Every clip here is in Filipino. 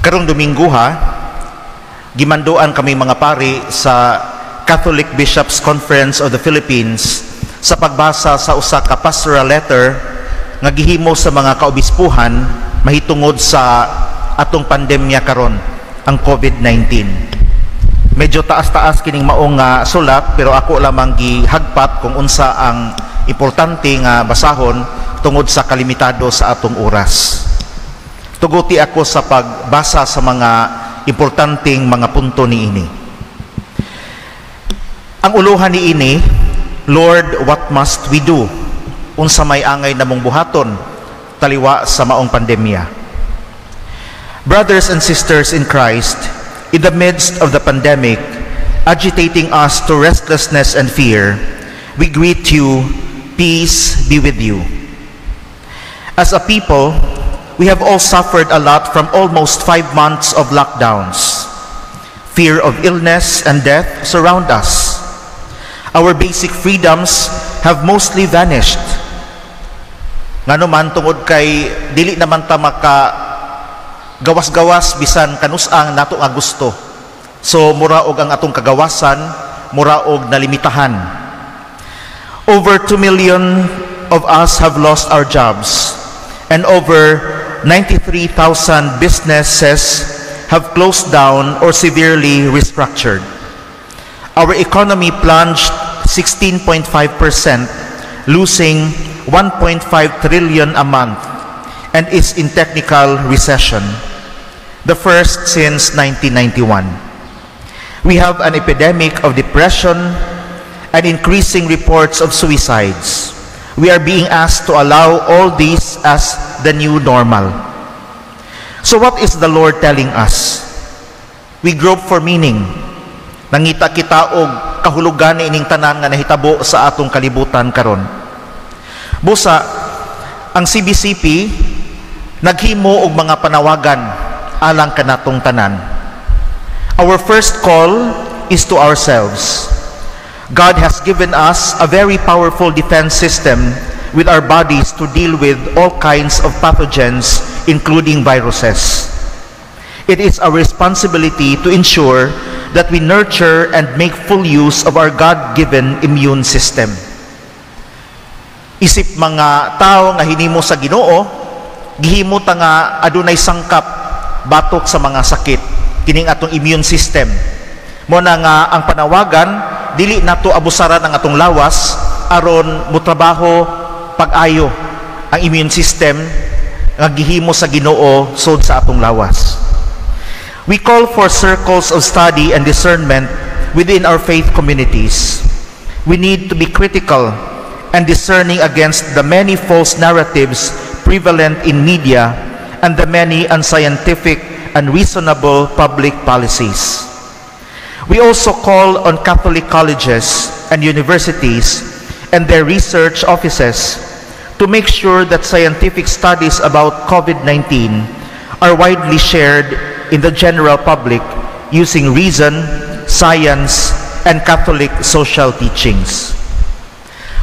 Karong Domingo gimanduan kami mga pari sa Catholic Bishops Conference of the Philippines sa pagbasa sa usa ka pastoral letter nga gihimo sa mga kaobispuhan mahitungod sa atong pandemya karon, ang COVID-19. Medyo taas-taas kining maong sulat, pero ako lamang gihagpat kung unsa ang importante nga basahon tungod sa kalimitado sa atong oras. Tuguti ako sa pagbasa sa mga importanteng mga punto niini. Ang uluhan niini, Lord, what must we do? Unsa may angay namong buhaton taliwa sa maong pandemya. Brothers and sisters in Christ, in the midst of the pandemic, agitating us to restlessness and fear, we greet you, peace be with you. As a people, we have all suffered a lot from almost 5 months of lockdowns. Fear of illness and death surround us. Our basic freedoms have mostly vanished. Ngano man tungod kay dili naman ta maka gawas-gawas bisan kanus-ang nato nga gusto. So mura og ang atong kagawasan, mura og nalimitahan. Over 2 million of us have lost our jobs, and over 93,000 businesses have closed down or severely restructured. Our economy plunged 16.5%, losing 1.5 trillion a month, and is in technical recession, the first since 1991. We have an epidemic of depression and increasing reports of suicides. We are being asked to allow all these as the new normal. So what is the Lord telling us? We grope for meaning. Nangita kita og kahulugan ni ining tanan nga nahitabo sa atong kalibutan karon. Busa, ang CBCP naghimo og mga panawagan alang kanatong tanan. Our first call is to ourselves. God has given us a very powerful defense system with our bodies to deal with all kinds of pathogens, including viruses. It is our responsibility to ensure that we nurture and make full use of our God-given immune system. Isip mga tao nga hinimo sa Ginoo, gihimo ta nga adunay sangkap batok sa mga sakit kining atong immune system. Mo na nga ang panawagan, dili nato abusaran ang atong lawas aron motrabaho pag-ayo ang immune system nga gihimo sa Ginoo sud sa atong lawas. We call for circles of study and discernment within our faith communities. We need to be critical and discerning against the many false narratives prevalent in media and the many unscientific and reasonable public policies. We also call on Catholic colleges and universities and their research offices to make sure that scientific studies about COVID-19 are widely shared in the general public using reason, science, and Catholic social teachings.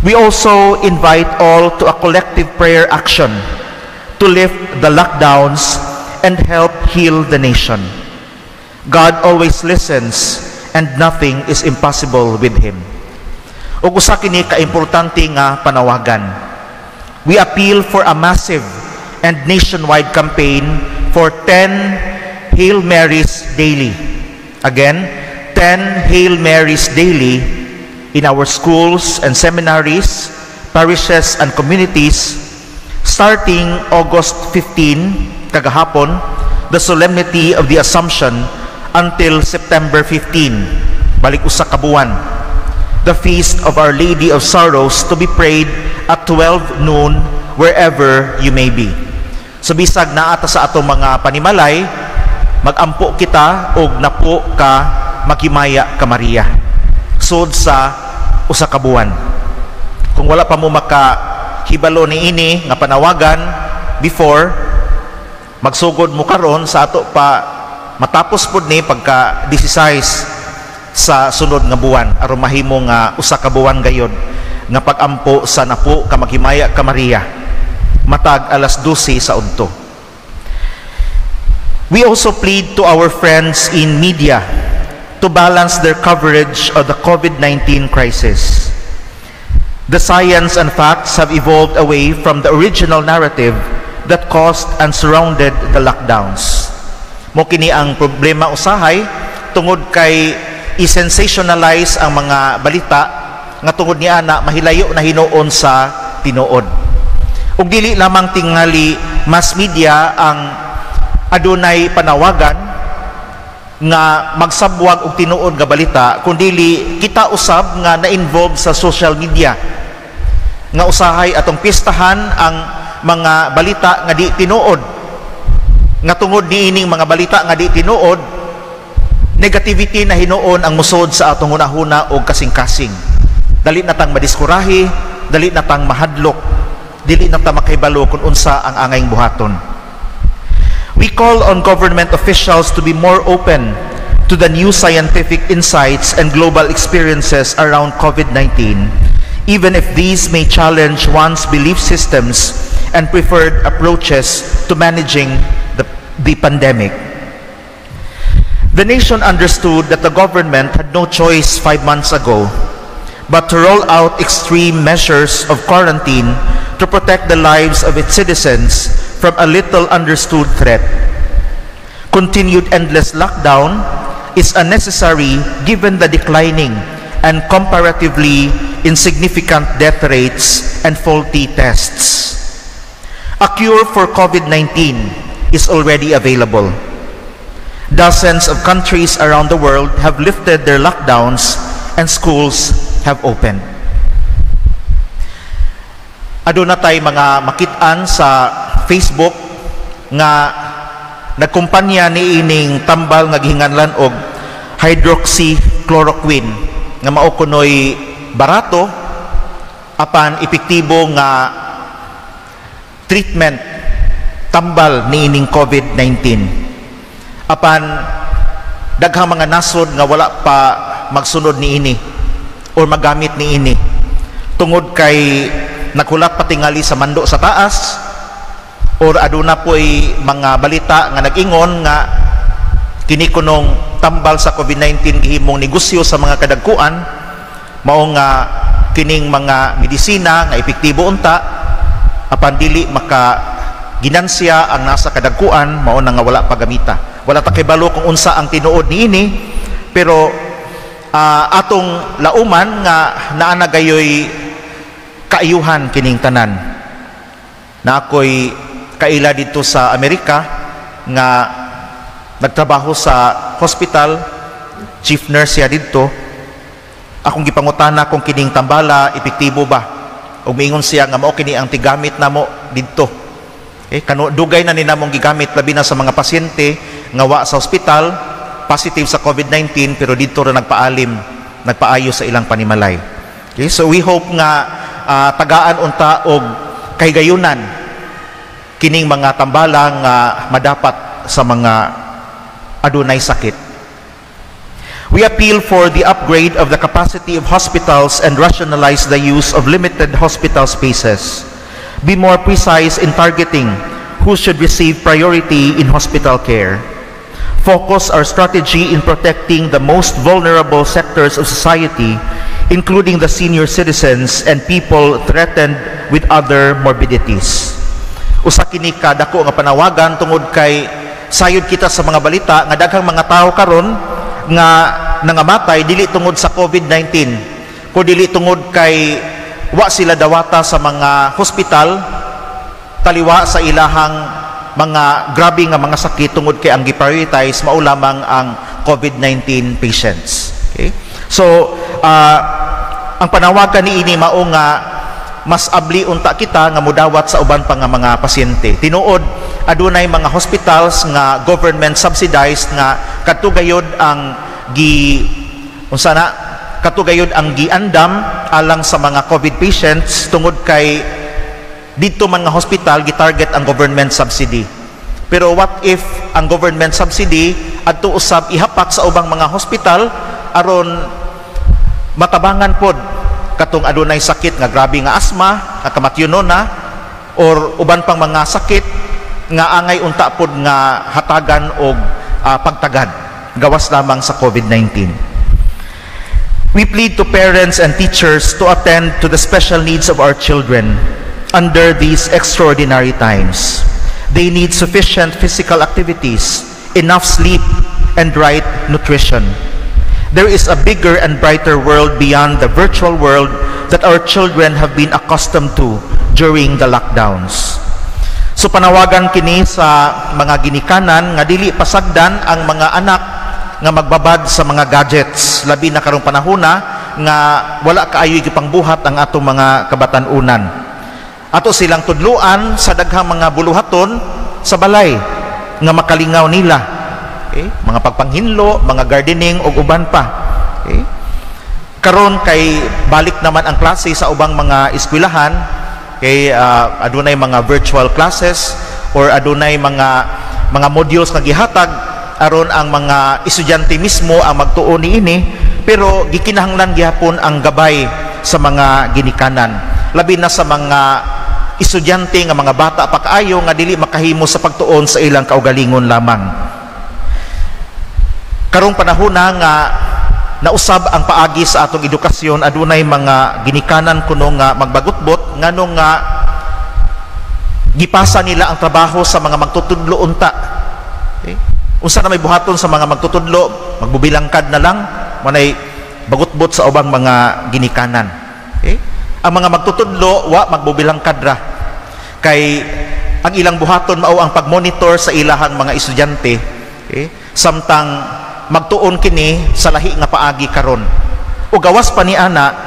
We also invite all to a collective prayer action to lift the lockdowns and help heal the nation. God always listens and nothing is impossible with Him. Ug usa kini ka-importante nga panawagan. We appeal for a massive and nationwide campaign for 10 Hail Marys daily. Again, 10 Hail Marys daily in our schools and seminaries, parishes and communities, starting August 15, kagahapon, the solemnity of the Assumption, until September 15, balik usa ka buwan, the feast of Our Lady of Sorrows, to be prayed at 12 noon wherever you may be. So bisag naata sa atong mga panimalay, magampo kita og napo ka makimaya ka Maria sud sa usa ka buwan. Kung wala pa mo makahibalo ni ini nga panawagan before, magsugod mo karon sa ato pa matapos pud ni pagka 16 sa sunod nga buwan aron mahimo nga usa ka buwan gayod nga pagampo sa napo ka makimaya ka Maria matag alas 12 sa udto. We also plead to our friends in media to balance their coverage of the COVID-19 crisis. The science and facts have evolved away from the original narrative that caused and surrounded the lockdowns. Mo kini ang problema usahay tungod kay i-sensationalize ang mga balita nga tungod ni ana mahilayo na hinuon sa tinuod. Ug dili lamang tingali mass media ang adunay panawagan nga magsabwag og tinuod nga balita, kundi kita usab nga na-involve sa social media nga usahay atong pistahan ang mga balita nga di tinuod, nga tungod niining mga balita nga di tinuod, negativity na hinuon ang musod sa atong hunahuna og kasing-kasing. Dali na tang madiskurahi, dali na tang mahadlok, dili na ta makahibalo kung unsa ang angayng buhaton. We call on government officials to be more open to the new scientific insights and global experiences around COVID-19, even if these may challenge one's belief systems and preferred approaches to managing the pandemic. The nation understood that the government had no choice 5 months ago but to roll out extreme measures of quarantine to protect the lives of its citizens from a little understood threat. Continued endless lockdown is unnecessary given the declining and comparatively insignificant death rates and faulty tests. A cure for COVID-19 is already available. Dozens of countries around the world have lifted their lockdowns and schools have opened. Aduna tay mga makit-an sa Facebook nga nagkumpanya ni ining tambal nga gihinganlan og hydroxychloroquine nga mao kunoy barato apan epektibo nga treatment tambal ni ining COVID-19. Apan daghang mga nasod nga wala pa magsunod ni ini or magamit ni ini tungod kay nakulat patingali sa mando sa taas or aduna po'y mga balita nga nag-ingon nga kini kunong tambal sa COVID-19 gihimong negosyo sa mga kadagkuan, mao nga kining mga medisina nga epektibo unta apan dili maka ginansya ang nasa kadagkuan, mao na nga wala pagamita. Wala ta kay balo kung unsa ang tinuod niini, pero atong lauman nga naa na gayoy kaayuhan kining tanan. Na ako'y kaila dito sa Amerika nga nagtrabaho sa hospital, chief nurse ya dito. Akong gipangutana kung kining tambala epektibo ba, ug miingon siya nga mao kini ang tigamit namo didto. Kano dugay na ni namong gigamit labi na sa mga pasyente nga wa sa hospital positive sa COVID-19 pero didto ra nagpaayo sa ilang panimalay. So we hope nga tagaan unta og kahigayunan kining mga tambala nga madapat sa mga adunay sakit. We appeal for the upgrade of the capacity of hospitals and rationalize the use of limited hospital spaces. Be more precise in targeting who should receive priority in hospital care. Focus our strategy in protecting the most vulnerable sectors of society, including the senior citizens and people threatened with other morbidities. Usa kini ka dako nga panawagan tungod kay sayod kita sa mga balita nga daghang mga tao karon nga nangamatay dili tungod sa COVID-19 kundi dili tungod kay wa sila dawata sa mga hospital taliwa sa ilahang mga grabe nga mga sakit tungod kay ang gi-prioritize mao lamang ang COVID-19 patients. Okay? So ang panawagan niini mao nga mas abli unta kita nga mudawat sa uban pa nga mga pasyente. Tinuod adunay mga hospitals nga government subsidized nga katugayod ang katugayod ang giandam alang sa mga COVID patients tungod kay dito man nga hospital gitarget ang government subsidy. Pero what if ang government subsidy adto usab ihapak sa ubang mga hospital aron matabangan pod katong adunay sakit nga grabe nga asma, nga kamatyunon na or uban pang mga sakit nga angay unta pod nga hatagan og pagtagad gawas lamang sa COVID-19. We plead to parents and teachers to attend to the special needs of our children under these extraordinary times. They need sufficient physical activities, enough sleep, and right nutrition. There is a bigger and brighter world beyond the virtual world that our children have been accustomed to during the lockdowns. So panawagan kini sa mga ginikanan nga dili pasagdan ang mga anak nga magbabad sa mga gadgets, labi na karong panahona nga wala kaayoy gipangbuhat ang atong mga kabatan-unan. Ato silang tudluan sa daghang mga buluhaton sa balay nga makalingaw nila. Okay? Mga pagpanghinlo, mga gardening ug uban pa. Okay? Karon kay balik naman ang klase sa ubang mga eskwelahan, kay adunay mga virtual classes or adunay mga modules nga gihatag aron ang mga estudyante mismo ang magtuon niini, pero gikinahanglan gyapon ang gabay sa mga ginikanan, labi na sa mga estudyante nga mga bata pa kaayo nga dili makahimo sa pagtuon sa ilang kaugalingon lamang. Karong panahona nga nausab ang paagi sa atong edukasyon, adunay mga ginikanan kuno nga magbagutbot nganong nga gipasa nila ang trabaho sa mga magtutudlo unta. Okay? Unsa na may buhaton sa mga magtutudlo, magbubilangkad na lang, manay bagutbot sa ubang mga ginikanan. Okay? Ang mga magtutudlo wa magbubilangkad ra, kay ang ilang buhaton mao ang pagmonitor sa ilahang mga estudyante. Okay? Samtang magtuon kini sa lahi nga paagi karon. O gawas pa ni ana,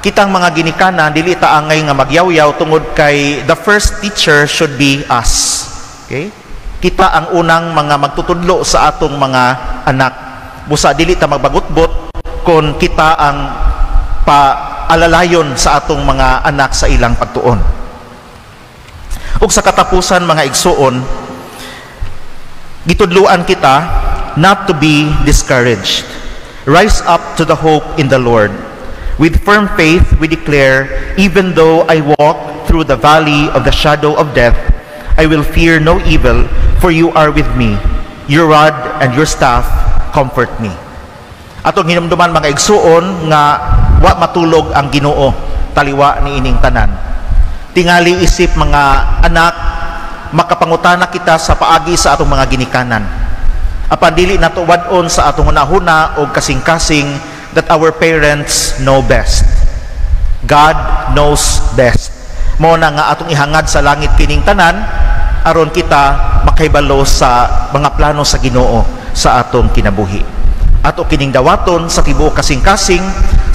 kitang mga ginikanan dili ta angay nga magyawyaw tungod kay the first teacher should be us. Okay? Kita ang unang mga magtutudlo sa atong mga anak. Busa dili ta magbagutbot kon kita ang paalalayon sa atong mga anak sa ilang pagtuon. Ug sa katapusan mga igsuon, gitudluan kita not to be discouraged. Rise up to the hope in the Lord. With firm faith we declare, even though I walk through the valley of the shadow of death, I will fear no evil, for you are with me. Your rod and your staff comfort me. Atong hinumduman mga igsuon nga wa matulog ang Ginoo taliwa ni ining tanan. Tingali isip mga anak, makapangutana kita sa paagi sa atong mga ginikanan. Apan dili nato wad-on sa atong hunahuna o kasing-kasing that our parents know best. God knows best. Mao na nga atong ihangad sa langit kining tanan aron kita makahibalo sa mga plano sa Ginoo sa atong kinabuhi. Ato kining dawaton sa tibuok kasing-kasing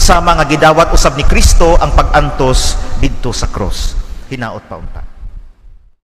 sa mga gidawat usab ni Kristo ang pag-antos didto sa cross. Hinaot pa unta.